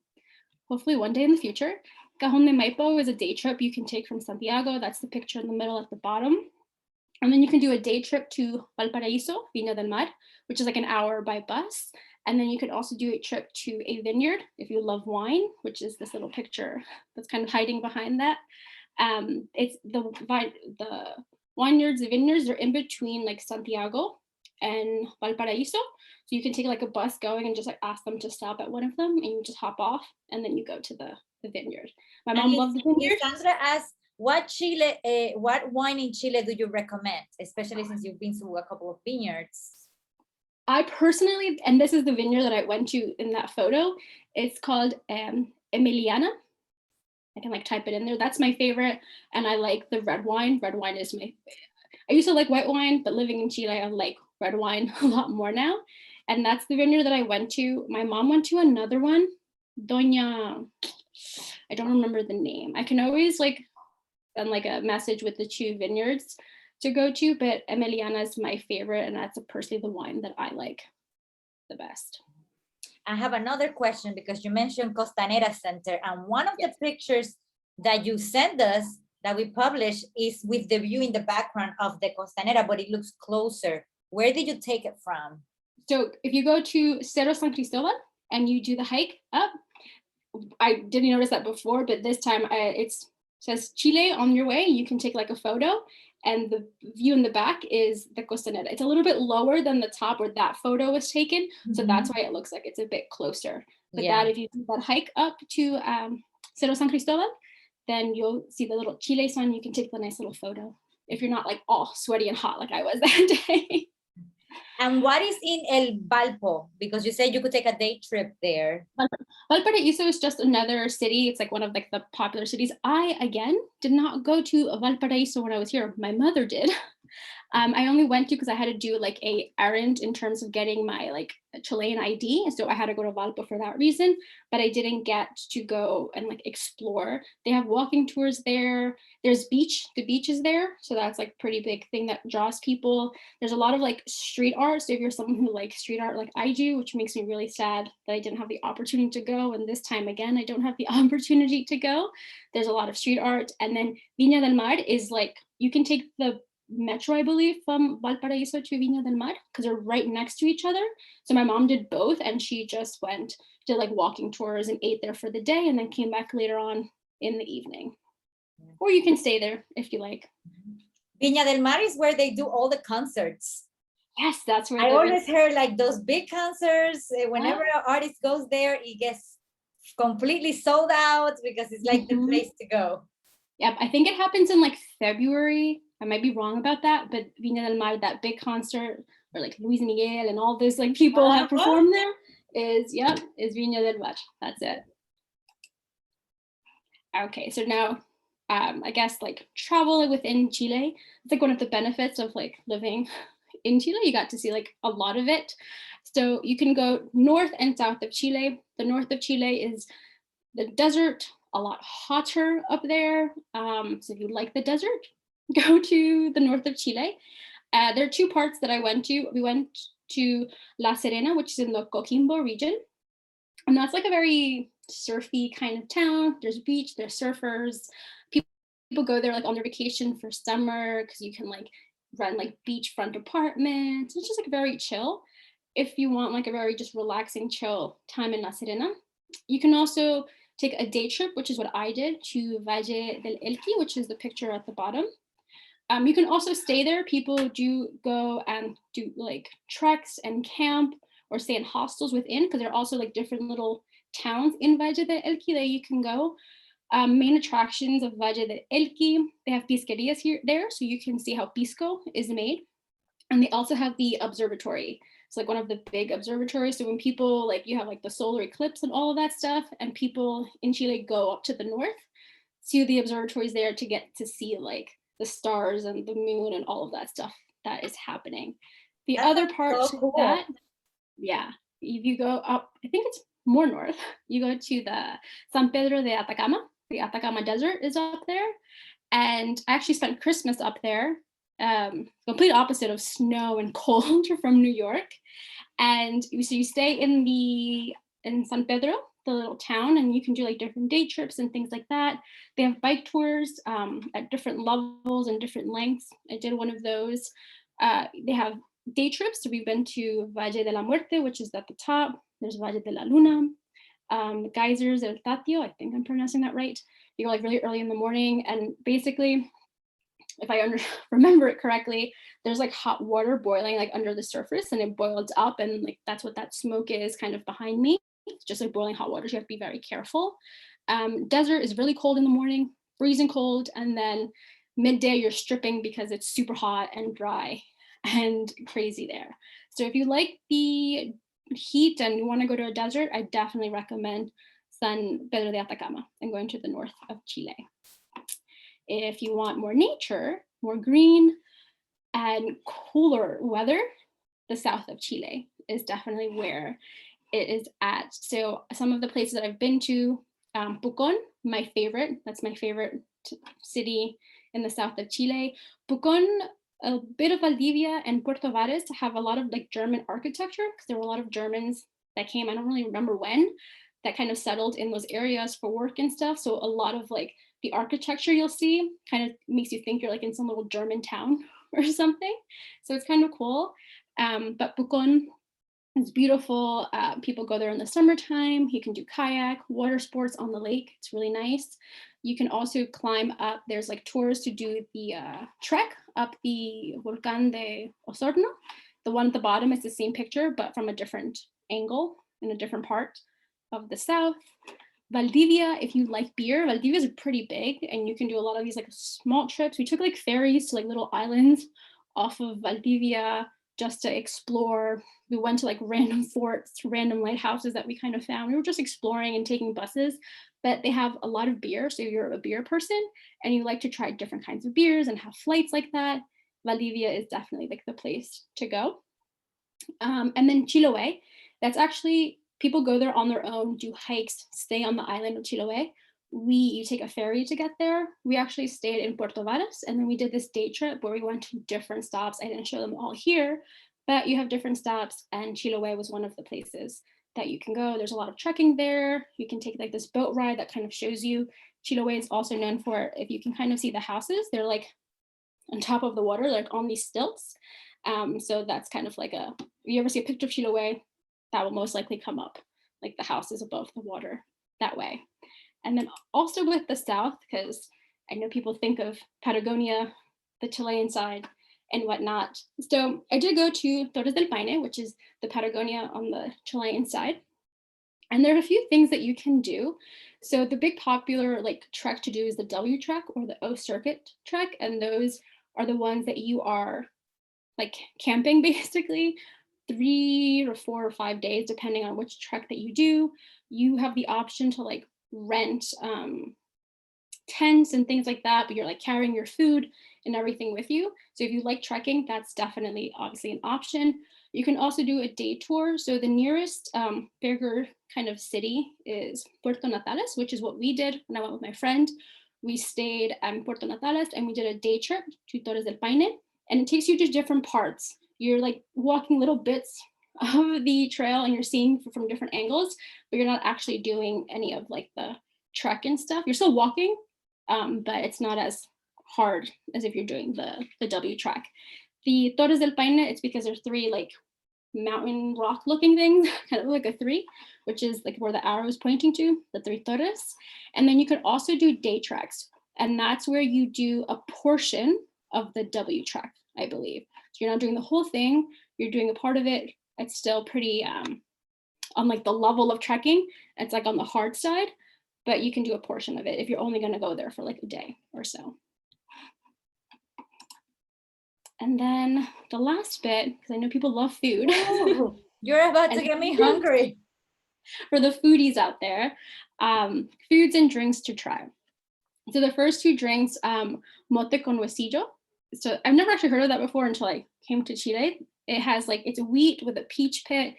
hopefully one day in the future. Cajon de Maipo is a day trip you can take from Santiago. That's the picture in the middle at the bottom. And then you can do a day trip to Valparaíso, Viña del Mar, which is like an hour by bus. And then you can also do a trip to a vineyard if you love wine, which is this little picture that's kind of hiding behind that. It's the vineyards, they're in between like Santiago and Valparaíso. So you can take like a bus going and just like ask them to stop at one of them, and you just hop off and then you go to the vineyard. My mom loves the vineyard. Sandra asked, what wine in Chile do you recommend, especially since you've been to a couple of vineyards? I personally, and this is the vineyard that I went to in that photo, it's called Emiliana. I can like type it in there. That's my favorite. And I like the red wine. Red wine is I used to like white wine, but living in Chile, I like red wine a lot more now. And that's the vineyard that I went to. My mom went to another one, Doña, I don't remember the name. I can always like send like a message with the 2 vineyards to go to, but Emiliana is my favorite, and that's personally the wine that I like the best. I have another question, because you mentioned Costanera Center, and one of the pictures that you sent us that we published is with the view in the background of the Costanera, but it looks closer. Where did you take it from? So if you go to Cerro San Cristobal and you do the hike up, I didn't notice that before, but this time it says Chile on your way. You can take like a photo, and the view in the back is the Costanera. It's a little bit lower than the top where that photo was taken. So that's why it looks like it's a bit closer. But that if you do that hike up to Cerro San Cristobal, then you'll see the little Chile sign. You can take the nice little photo if you're not like all sweaty and hot like I was that day. And what is in El Valpo? Because you said you could take a day trip there. Valparaíso is just another city. It's like one of like the popular cities. I, again, did not go to Valparaíso when I was here. My mother did. I only went to because I had to do like a errand in terms of getting my like Chilean ID. So I had to go to Valpo for that reason, but I didn't get to go and like explore. They have walking tours there. There's beach, the beach is there. So that's like pretty big thing that draws people. There's a lot of like street art. So if you're someone who likes street art like I do, which makes me really sad that I didn't have the opportunity to go. And this time again, I don't have the opportunity to go. There's a lot of street art. And then Viña del Mar is like, you can take the metro, I believe, from Valparaíso to Viña del Mar, because they're right next to each other. So my mom did both, and she just did like walking tours and ate there for the day, and then came back later on in the evening. Or you can stay there if you like. Viña del Mar is where they do all the concerts. Yes, that's where I always heard like those big concerts. Whenever an artist goes there, it gets completely sold out because it's like the place to go. Yep, I think it happens in like February. I might be wrong about that, but Viña del Mar, that big concert where like Luis Miguel and all those like people have performed there is Viña del Mar. That's it. Okay, so now I guess like travel within Chile. It's like one of the benefits of like living in Chile. You got to see like a lot of it. So you can go north and south of Chile. The north of Chile is the desert, a lot hotter up there. So if you like the desert, go to the north of Chile. There are 2 parts that I went to. We went to La Serena, which is in the Coquimbo region. And that's like a very surfy kind of town. There's beach, there's surfers. People go there like on their vacation for summer because you can like rent like beachfront apartments. It's just like very chill. If you want like a very just relaxing, chill time in La Serena, you can also take a day trip, which is what I did, to Valle del Elqui, which is the picture at the bottom. You can also stay there. People do go and do like treks and camp or stay in hostels within, because there are also like different little towns in Valle del Elqui that you can go. Main attractions of Valle del Elqui, they have pisquerias there, so you can see how pisco is made. And they also have the observatory. It's like one of the big observatories. So when people like, you have like the solar eclipse and all of that stuff, and people in Chile go up to the north to the observatories there to get to see like the stars and the moon and all of that stuff that is happening. The other part so that, if you go up, I think it's more north, you go to the San Pedro de Atacama. The Atacama Desert is up there. And I actually spent Christmas up there, complete opposite of snow and cold from New York. And so you stay in San Pedro. the little town, and you can do like different day trips and things like that. They have bike tours at different levels and different lengths. I did one of those. They have day trips. So we've been to Valle de la Muerte, which is at the top. There's Valle de la Luna, Geysers El Tatio, I think I'm pronouncing that right. You go like really early in the morning, and basically, if I remember it correctly, there's like hot water boiling like under the surface, and it boils up, and like that's what that smoke is kind of behind me. It's just like boiling hot water, so you have to be very careful. Desert is really cold in the morning, freezing cold, and then midday you're stripping because it's super hot and dry and crazy there. So if you like the heat and you want to go to a desert, I definitely recommend San Pedro de Atacama and going to the north of Chile. If you want more nature, more green, and cooler weather, the south of Chile is definitely where it is at. So some of the places that I've been to, Pucón, my favorite, that's my favorite city in the south of Chile. Pucón, a bit of Valdivia, and Puerto Vares have a lot of like German architecture, because there were a lot of Germans that came, I don't really remember when, that kind of settled in those areas for work and stuff. So a lot of like the architecture you'll see kind of makes you think you're like in some little German town or something. So it's kind of cool. But Pucón is beautiful. People go there in the summertime. You can do kayak, water sports on the lake. It's really nice. You can also climb up. There's like tours to do the trek up the Volcán de Osorno. The one at the bottom is the same picture, but from a different angle in a different part of the south. Valdivia, if you like beer, Valdivia is pretty big, and you can do a lot of these like small trips. We took like ferries to like little islands off of Valdivia just to explore. We went to like random forts, random lighthouses that we kind of found. We were just exploring and taking buses, but they have a lot of beer. So if you're a beer person and you like to try different kinds of beers and have flights like that, Valdivia is definitely like the place to go. And then Chiloé, that's actually, people go there on their own, do hikes, stay on the island of Chiloé. You take a ferry to get there. We actually stayed in Puerto Varas, and then we did this day trip where we went to different stops. I didn't show them all here, but you have different stops, and Chiloé was one of the places that you can go. There's a lot of trekking there. You can take like this boat ride that kind of shows you. Chiloé is also known for, if you can kind of see the houses, they're like on top of the water, like on these stilts. So that's kind of like if you ever see a picture of Chiloé, that will most likely come up, like the house is above the water that way. And then also with the south, because I know people think of Patagonia, the Chilean side and whatnot. So I did go to Torres del Paine, which is the Patagonia on the Chilean side. And there are a few things that you can do. So the big popular like trek to do is the W trek or the O circuit trek. And those are the ones that you are like camping basically 3 or 4 or 5 days, depending on which trek that you do. You have the option to like rent tents and things like that, but you're like carrying your food and everything with you. So if you like trekking, that's definitely obviously an option. You can also do a day tour. So the nearest bigger kind of city is Puerto Natales, which is what we did when I went with my friend. We stayed at Puerto Natales and we did a day trip to Torres del Paine, and it takes you to different parts. You're like walking little bits of the trail and you're seeing from different angles, but you're not actually doing any of like the trek and stuff. You're still walking, but it's not as hard as if you're doing the W trek. The Torres del Paine, it's because there's 3 like mountain rock looking things, kind of like a 3, which is like where the arrow is pointing to, the 3 torres. And then you could also do day treks, and that's where you do a portion of the W trek, I believe. So you're not doing the whole thing, you're doing a part of it. It's still pretty on like the level of trekking, it's like on the hard side, but you can do a portion of it if you're only going to go there for like a day or so. And then the last bit, because I know people love food. Ooh, you're about to get me hungry. For the foodies out there, foods and drinks to try. So the first 2 drinks, mote con huesillo. So I've never actually heard of that before until I came to Chile. It has like, it's wheat with a peach pit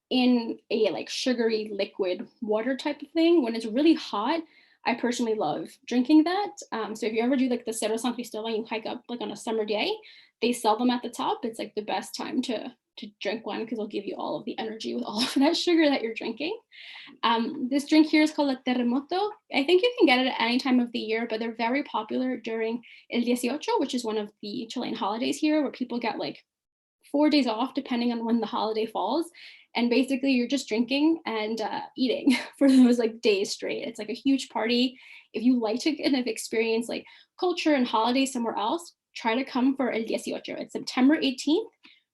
in a like sugary liquid water type of thing. When it's really hot, I personally love drinking that. So if you ever do like the Cerro San Cristobal, you hike up like on a summer day, they sell them at the top. It's like the best time to drink one because it'll give you all of the energy with all of that sugar that you're drinking. This drink here is called a terremoto. I think you can get it at any time of the year, but they're very popular during El 18, which is one of the Chilean holidays here, where people get like 4 days off depending on when the holiday falls. And basically you're just drinking and eating for those like days straight. It's like a huge party. If you like to kind of experience like culture and holidays somewhere else, try to come for El 18. It's September 18th.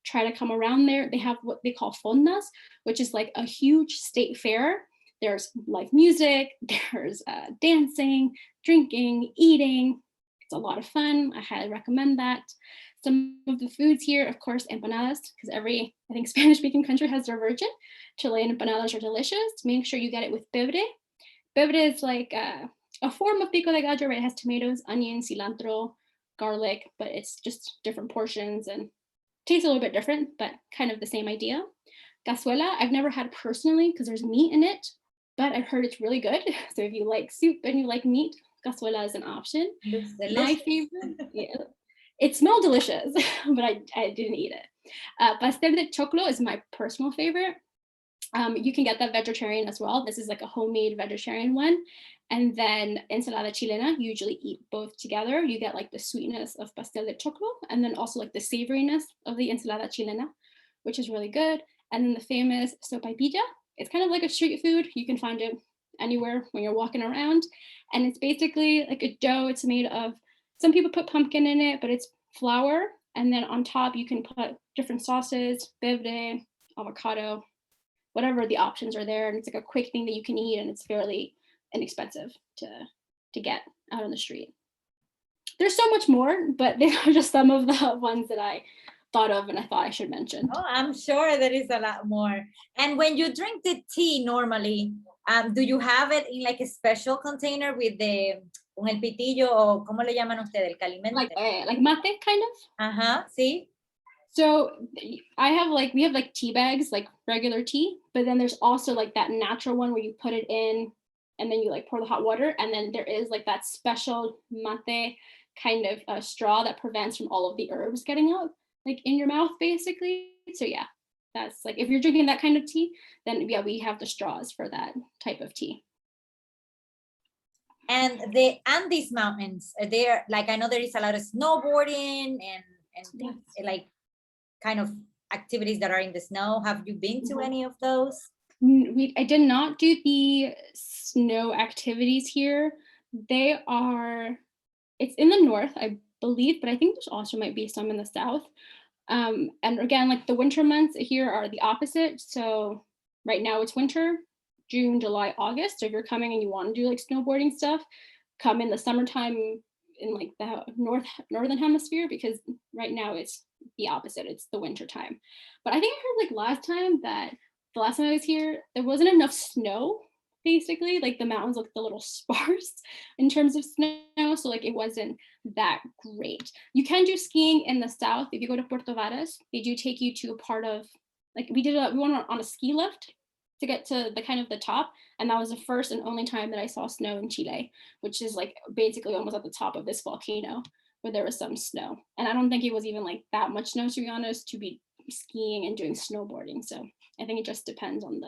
Try to come around there. They have what they call fondas, which is like a huge state fair. There's live music, there's dancing, drinking, eating. It's a lot of fun. I highly recommend that. Some of the foods here, of course, empanadas, because every, I think, Spanish-speaking country has their version. Chilean empanadas are delicious. Make sure you get it with pebre. Pebre is like a form of pico de gallo, right? It has tomatoes, onions, cilantro, garlic, but it's just different portions and tastes a little bit different, but kind of the same idea. Cazuela, I've never had personally because there's meat in it, but I've heard it's really good. So if you like soup and you like meat, cazuela is an option. Looks delicious. My favorite, yeah, it smelled delicious, but I didn't eat it. Pastel de choclo is my personal favorite. You can get that vegetarian as well. This is like a homemade vegetarian one. And then ensalada chilena, you usually eat both together. You get like the sweetness of pastel de choclo and then also like the savoriness of the ensalada chilena, which is really good. And then the famous sopaipilla. It's kind of like a street food. You can find it anywhere when you're walking around. And it's basically like a dough. It's made of, some people put pumpkin in it, but it's flour. And then on top, you can put different sauces, pebre, avocado, whatever the options are there. And it's like a quick thing that you can eat, and it's fairly inexpensive to get out on the street. There's so much more, but they are just some of the ones that I thought of and I thought I should mention. Oh, I'm sure there is a lot more. And when you drink the tea normally, do you have it in like a special container with the con el pitillo o cómo le llaman ustedes, el calimente? Like mate kind of. Uh-huh, see? So we have like tea bags, like regular tea, but then there's also like that natural one where you put it in and then you like pour the hot water. And then there is like that special mate kind of straw that prevents from all of the herbs getting out like in your mouth basically. So yeah, that's like, if you're drinking that kind of tea, then yeah, we have the straws for that type of tea. And the Andes Mountains, there, like I know there is a lot of snowboarding and things, like kind of activities that are in the snow. Have you been to any of those? I did not do the snow activities here. It's in the north, I believe, but I think there's also might be some in the south. And again, like the winter months here are the opposite. So right now it's winter, June, July, August. So if you're coming and you want to do like snowboarding stuff, come in the summertime in like the northern hemisphere, because right now it's the opposite. It's the winter time. But I think I heard like the last time I was here, there wasn't enough snow. Basically, like the mountains looked a little sparse in terms of snow, so like it wasn't that great. You can do skiing in the south. If you go to Puerto Varas, they do take you to a part of, like we went on a ski lift to get to the kind of the top, and that was the first and only time that I saw snow in Chile, which is like basically almost at the top of this volcano where there was some snow. And I don't think it was even like that much snow, to be honest, to be skiing and doing snowboarding. So I think it just depends on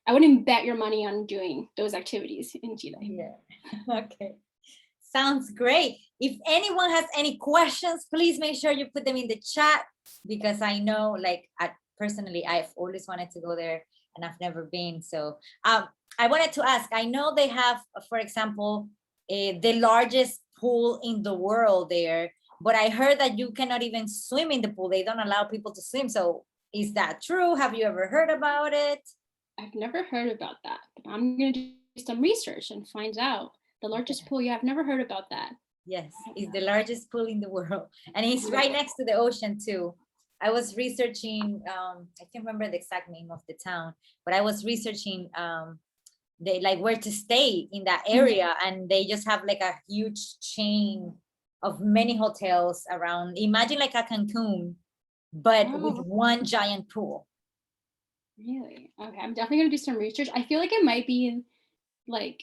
I wouldn't bet your money on doing those activities in Chile. Yeah. Okay. Sounds great. If anyone has any questions, please make sure you put them in the chat, because I know, like, personally, I've always wanted to go there and I've never been. So I wanted to ask, I know they have, for example, the largest pool in the world there, but I heard that you cannot even swim in the pool. They don't allow people to swim. So is that true? Have you ever heard about it? I've never heard about that, but I'm going to do some research and find out. The largest pool, yeah, I've never heard about that. Yes, it's the largest pool in the world. And it's right next to the ocean too. I was researching, I can't remember the exact name of the town, but I was researching like where to stay in that area. And they just have like a huge chain of many hotels around. Imagine like a Cancun, but with one giant pool. Really? Okay, I'm definitely gonna do some research. I feel like it might be like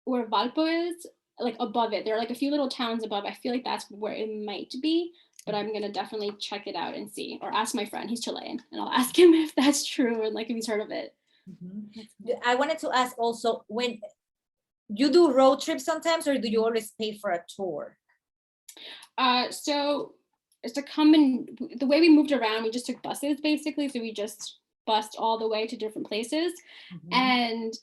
where Valpo is, like above it. There are like a few little towns above. I feel like that's where it might be, but I'm gonna definitely check it out and see, or ask my friend, he's Chilean, and I'll ask him if that's true and like if he's heard of it. I wanted to ask also, when you do road trips sometimes, or do you always pay for a tour? So it's a common, the way we moved around, we just took buses basically. So we just bussed all the way to different places. And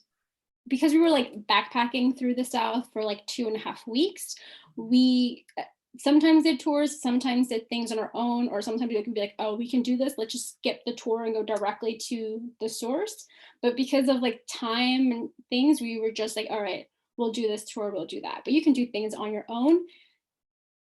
because we were like backpacking through the South for like 2.5 weeks, we sometimes did tours, sometimes did things on our own, or sometimes we can be like, oh, we can do this, let's just skip the tour and go directly to the source. But because of like time and things, we were just like, all right, we'll do this tour, we'll do that. But you can do things on your own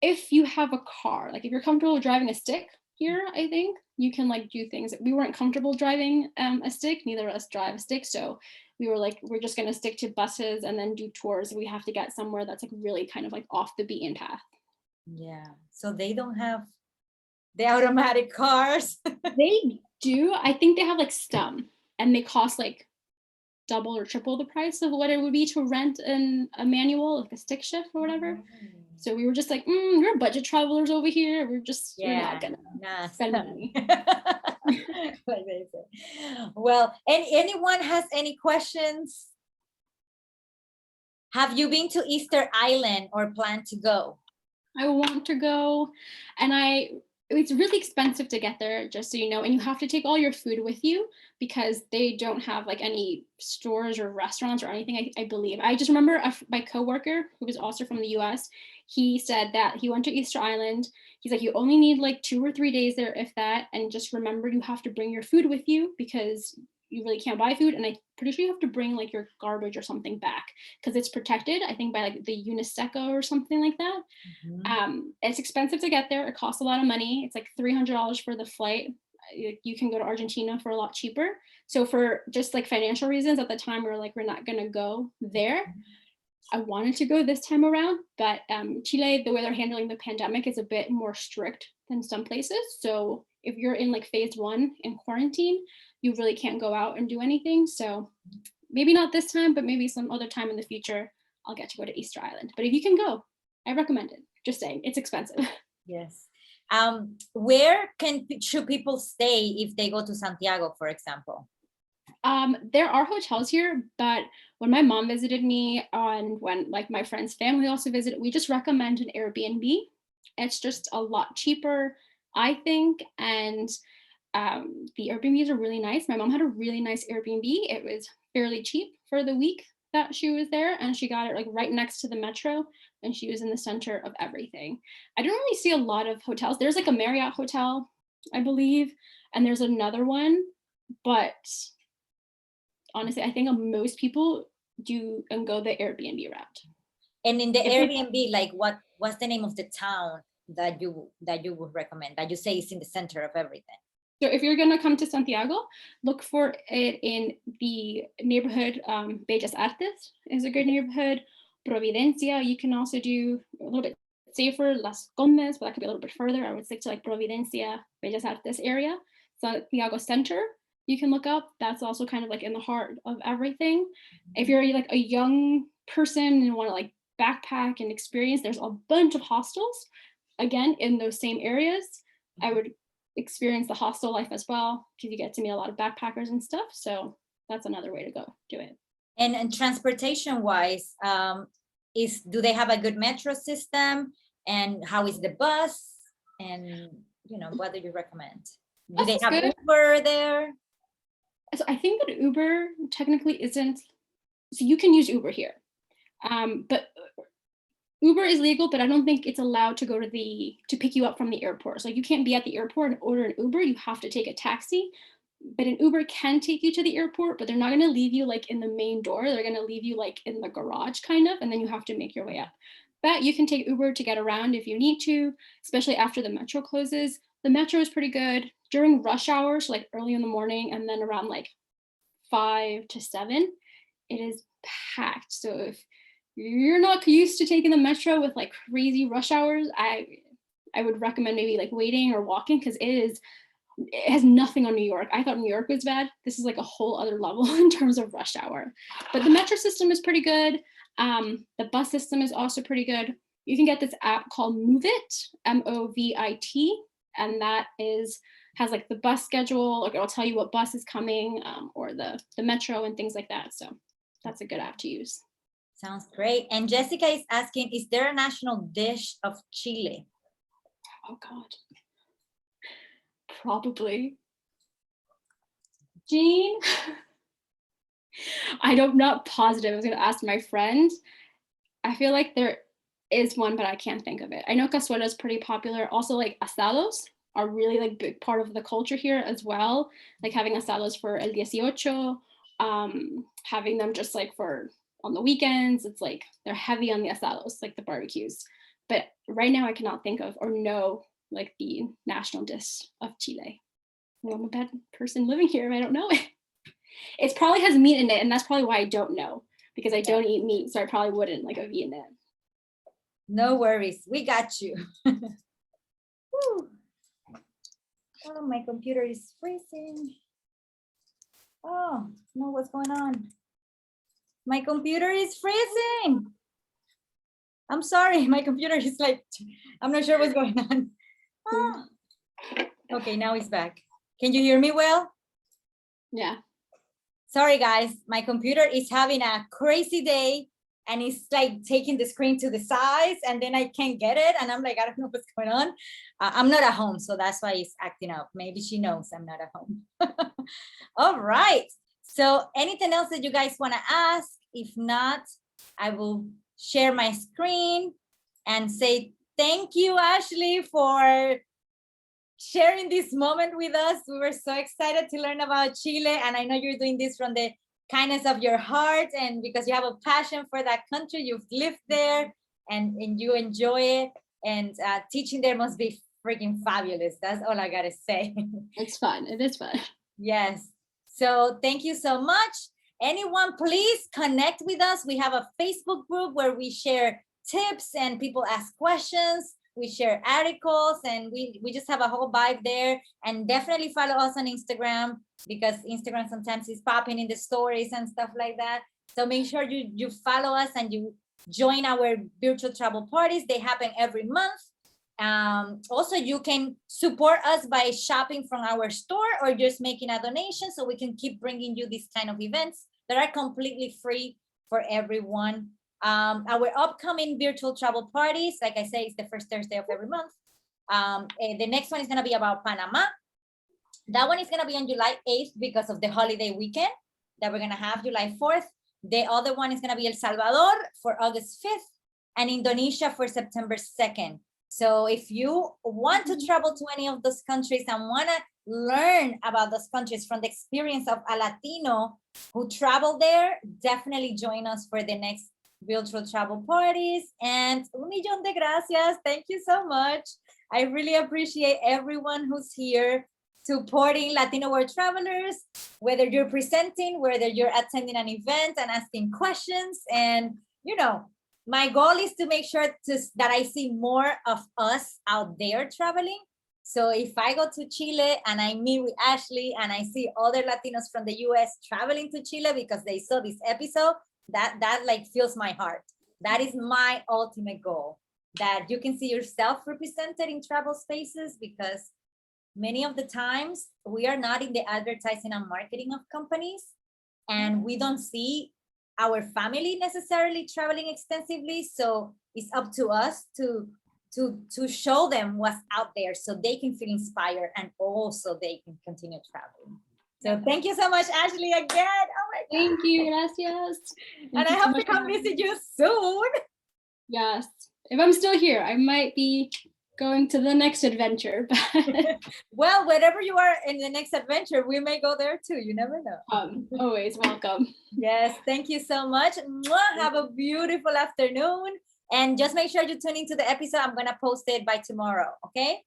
if you have a car. Like if you're comfortable driving a stick here, I think you can like do things. We weren't comfortable driving a stick, neither of us drive a stick, so we were like, we're just gonna stick to buses and then do tours. We have to get somewhere that's like really kind of like off the beaten path. Yeah, so they don't have the automatic cars. They do. I think they have like Stum, and they cost like double or triple the price of what it would be to rent a manual, like a stick shift or whatever. So we were just like, we're budget travelers over here. We're not gonna spend money. Like they say. Well, and anyone has any questions? Have you been to Easter Island or plan to go? I want to go, and it's really expensive to get there, just so you know, and you have to take all your food with you because they don't have like any stores or restaurants or anything, I believe. I just remember my coworker, who was also from the US, he said that he went to Easter Island. He's like, you only need like 2 or 3 days there, if that, and just remember you have to bring your food with you because you really can't buy food, and I'm pretty sure you have to bring like your garbage or something back because it's protected, I think, by like the UNESCO or something like that. It's expensive to get there. It costs a lot of money. It's like $300 for the flight. You can go to Argentina for a lot cheaper. So for just like financial reasons at the time, we were like, we're not gonna go there. I wanted to go this time around, but Chile, the way they're handling the pandemic is a bit more strict than some places. So if you're in like phase 1 in quarantine, you really can't go out and do anything. So maybe not this time, but maybe some other time in the future, I'll get to go to Easter Island. But if you can go, I recommend it. Just saying, it's expensive. Yes. Where should people stay if they go to Santiago, for example? There are hotels here, but when my mom visited me when like my friend's family also visited, we just recommend an Airbnb. It's just a lot cheaper, I think, and the Airbnbs are really nice. My mom had a really nice Airbnb. It was fairly cheap for the week that she was there, and she got it like right next to the metro, and she was in the center of everything. I don't really see a lot of hotels. There's like a Marriott hotel, I believe, and there's another one, but honestly, I think most people do and go the Airbnb route. And in the Airbnb, like what's the name of the town that you would recommend, that you say is in the center of everything? So if you're gonna come to Santiago, look for it in the neighborhood. Bellas Artes is a good neighborhood. Providencia, you can also do a little bit safer. Las Condes, but that could be a little bit further. I would stick to like Providencia, Bellas Artes area. Santiago Center, you can look up. That's also kind of like in the heart of everything. If you're like a young person and want to like backpack and experience, there's a bunch of hostels, again, in those same areas. I would experience the hostel life as well because you get to meet a lot of backpackers and stuff. So that's another way to go do it. And transportation wise, do they have a good metro system? And how is the bus? And what do you recommend? Do they have Uber there? So I think that Uber technically isn't, so you can use Uber here, but Uber is legal, but I don't think it's allowed to go to pick you up from the airport. So you can't be at the airport and order an Uber. You have to take a taxi. But an Uber can take you to the airport, but they're not going to leave you like in the main door. They're going to leave you like in the garage kind of, and then you have to make your way up. But you can take Uber to get around if you need to, especially after the metro closes. The metro is pretty good during rush hours, like early in the morning, and then around like 5 to 7, it is packed. So if you're not used to taking the metro with like crazy rush hours, I would recommend maybe like waiting or walking, because it is it has nothing on New York. I thought New York was bad. This is like a whole other level in terms of rush hour. But the metro system is pretty good. The bus system is also pretty good. You can get this app called Move It, MOVIT, and that has like the bus schedule. Like it'll tell you what bus is coming, or the metro and things like that. So that's a good app to use. Sounds great. And Jessica is asking, is there a national dish of Chile? Oh God. Probably. Jean? I'm not positive. I was going to ask my friend. I feel like there is one, but I can't think of it. I know cazuela is pretty popular. Also, like asados are really like big part of the culture here as well. Like having asados for el 18, having them just like for on the weekends. It's like they're heavy on the asados, like the barbecues. But right now I cannot think of or know like the national dish of Chile. Well, I'm a bad person living here if I don't know it. It probably has meat in it, and that's probably why I don't know, because I don't eat meat, so I probably wouldn't like have eaten it. No worries, we got you. Oh, my computer is freezing. Oh, no, what's going on? My computer is freezing. I'm sorry, my computer is like, I'm not sure what's going on. Oh. Okay, now it's back. Can you hear me well? Yeah. Sorry, guys, my computer is having a crazy day and it's like taking the screen to the sides and then I can't get it. And I'm like, I don't know what's going on. I'm not at home, so that's why it's acting up. Maybe she knows I'm not at home. All right. So anything else that you guys want to ask? If not, I will share my screen and say thank you, Ashely, for sharing this moment with us. We were so excited to learn about Chile, and I know you're doing this from the kindness of your heart and because you have a passion for that country. You've lived there and you enjoy it, and teaching there must be freaking fabulous. That's all I gotta say. It's fun. It is fun. Yes. So thank you so much. Anyone, please connect with us. We have a Facebook group where we share tips and people ask questions. We share articles and we just have a whole vibe there. And definitely follow us on Instagram, because Instagram sometimes is popping in the stories and stuff like that. So make sure you follow us and you join our virtual travel parties. They happen every month. Also, you can support us by shopping from our store or just making a donation so we can keep bringing you these kind of events that are completely free for everyone. Our upcoming virtual travel parties, like I say, is the first Thursday of every month. The next one is going to be about Panama. That one is going to be on July 8th because of the holiday weekend that we're going to have July 4th. The other one is going to be El Salvador for August 5th and Indonesia for September 2nd. So if you want to travel to any of those countries and want to learn about those countries from the experience of a Latino who traveled there, definitely join us for the next virtual travel parties. And un millón de gracias. Thank you so much. I really appreciate everyone who's here supporting Latino World Travelers, whether you're presenting, whether you're attending an event and asking questions. And, you know, my goal is to make sure that I see more of us out there traveling. So if I go to Chile and I meet with Ashely and I see other Latinos from the US traveling to Chile because they saw this episode, that like fills my heart. That is my ultimate goal, that you can see yourself represented in travel spaces, because many of the times we are not in the advertising and marketing of companies and we don't see our family necessarily traveling extensively. So it's up to us to show them what's out there so they can feel inspired and also they can continue traveling. So thank you so much, Ashely, again. Oh my God. Thank you, gracias. And I hope to come visit you soon. Yes. If I'm still here, I might be going to the next adventure. Well, wherever you are in the next adventure, we may go there too. You never know. Always welcome. Yes, thank you so much. Have a beautiful afternoon. And just make sure you tune into the episode. I'm going to post it by tomorrow. Okay.